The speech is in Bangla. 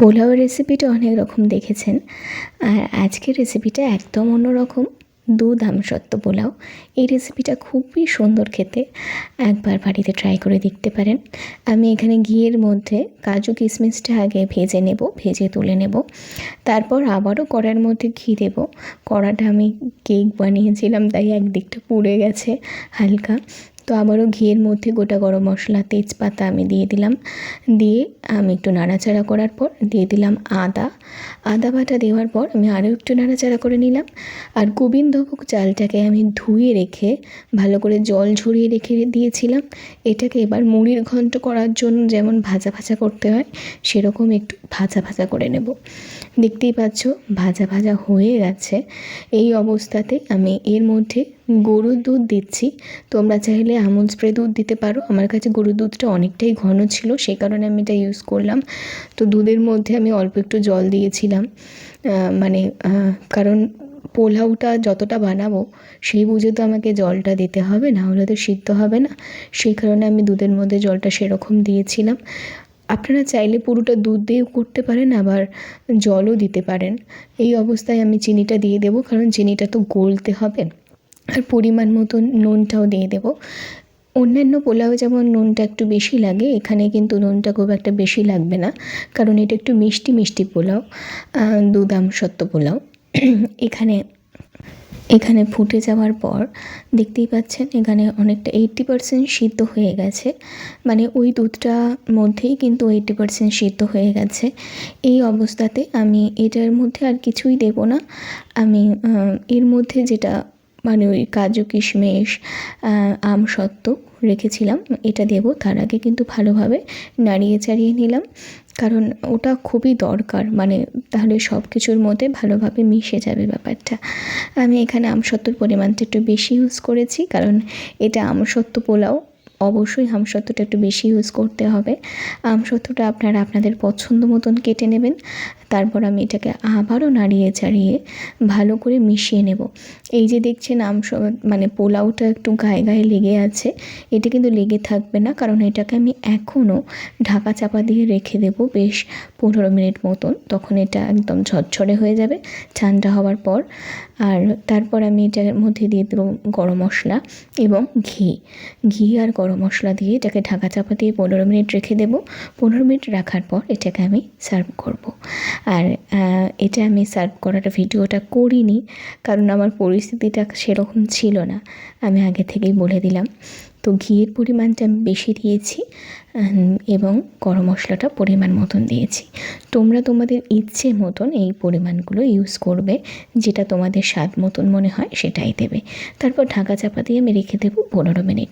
পোলাওয়ের রেসিপিটা অনেক রকম দেখেছেন, আর আজকের রেসিপিটা একদম অন্যরকম। দুধ আমসত্ত্ব পোলাও। এই রেসিপিটা খুবই সুন্দর খেতে, একবার বাড়িতে ট্রাই করে দেখতে পারেন। আমি এখানে ঘিয়ের মধ্যে কাজু কিশমিশটা আগে ভেজে নেব, ভেজে তুলে নেব। তারপর আবারও কড়ার মধ্যে ঘি দেব। কড়াটা আমি কেক বানিয়েছিলাম, তাই একদিকটা পুড়ে গেছে হালকা। তো আবারও ঘিয়ের মধ্যে গোটা গরম মশলা, তেজপাতা আমি দিয়ে দিলাম। দিয়ে আমি একটু নাড়াচাড়া করার পর দিয়ে দিলাম আদা বাটা দেওয়ার পর আমি আরও একটু নাড়াচাড়া করে নিলাম। আর গোবিন্দভোগ চালটাকে আমি ধুয়ে রেখে ভালো করে জল ঝরিয়ে রেখে দিয়েছিলাম। এটাকে এবার মুড়ির ঘন্ট করার জন্য যেমন ভাজা ভাজা করতে হয়, সেরকম একটু ভাজা ভাজা করে নেব। দেখতেই পাচ্ছ ভাজা ভাজা হয়ে গেছে। এই অবস্থাতে আমি এর মধ্যে গরুর দুধ দিচ্ছি। তোমরা চাইলে আমুল স্প্রে দুধ দিতে পারো। আমার কাছে গরুর দুধটা অনেকটাই ঘন ছিল, সেই কারণে আমি এটা ইউজ করলাম। তো দুধের মধ্যে আমি অল্প একটু জল দিয়েছিলাম, কারণ পোলাওটা যতটা বানাবো সেই বুঝে তো আমাকে জলটা দিতে হবে, না হলে তো সিদ্ধ হবে না। সেই কারণে আমি দুধের মধ্যে জলটা সেরকম দিয়েছিলাম। আপনারা চাইলে পুরোটা দুধ দিয়েও করতে পারেন, আবার জলও দিতে পারেন। এই অবস্থায় আমি চিনিটা দিয়ে দেবো, কারণ চিনিটা তো গলতে হবে। আর পরিমাণ মতো নুনটাও দিয়ে দেবো। অন্যান্য পোলাও যেমন নুনটা একটু বেশি লাগে, এখানে কিন্তু নুনটা খুব একটা বেশি লাগবে না, কারণ এটা একটু মিষ্টি মিষ্টি পোলাও, দুধ আমসত্ত্ব পোলাও। এখানে ফুটে যাওয়ার পর দেখতেই পাচ্ছেন এখানে অনেকটা 80% সিদ্ধ হয়ে গেছে, মানে ওই দুধটা মধ্যেই কিন্তু 80% সিদ্ধ হয়ে গেছে। এই অবস্থাতে আমি এটার মধ্যে আর কিছুই দেব না। আমি এর মধ্যে যেটা মানে ওই কাজু কিশমিশ আমসত্ত্ব রেখেছিলাম এটা দেব। তার আগে কিন্তু ভালোভাবে নাড়িয়ে চাড়িয়ে নিলাম, কারণ ওটা খুবই দরকার, মানে তাহলে সব কিছুর মধ্যে ভালোভাবে মিশে যাবে ব্যাপারটা। আমি এখানে আমসত্ত্বর পরিমাণটা একটু বেশি ইউজ করেছি, কারণ এটা আমসত্ত্ব পোলাও, অবশ্যই আমসত্ত্বটা একটু বেশি ইউজ করতে হবে। আমসত্ত্বটা আপনারা আপনাদের পছন্দ মতন কেটে নেবেন। তারপর আমি এটাকে আবারও নাড়িয়ে চাড়িয়ে ভালো করে মিশিয়ে নেব। এই যে দেখছেন মানে পোলাওটা একটু গায়ে গায়ে লেগে আছে, এটা কিন্তু লেগে থাকবে না, কারণ এটাকে আমি এখনও ঢাকা চাপা দিয়ে রেখে দেবো বেশ 15 মিনিট মতন। তখন এটা একদম ঝরঝরে হয়ে যাবে ঠান্ডা হওয়ার পর। আর তারপর আমি এটার মধ্যে দিয়ে দেবো গরম মশলা এবং ঘি আর গরম মশলা দিয়ে এটাকে ঢাকা চাপা দিয়ে 15 মিনিট রেখে দেবো। 15 মিনিট রাখার পর এটাকে আমি সার্ভ করব। আর এটা আমি সার্ভ করার ভিডিওটা করিনি, কারণ আমার পরিস্থিতিটা সেরকম ছিল না, আমি আগে থেকেই বলে দিলাম। তো ঘিয়ের পরিমাণটা আমি বেশি দিয়েছি এবং গরম মশলাটা পরিমাণ মতন দিয়েছি। তোমরা তোমাদের ইচ্ছে মতন এই পরিমাণগুলো ইউজ করবে, যেটা তোমাদের স্বাদ মতন মনে হয় সেটাই দেবে। তারপর ঢাকা চাপা দিয়ে আমি রেখে দেবো 15 মিনিট।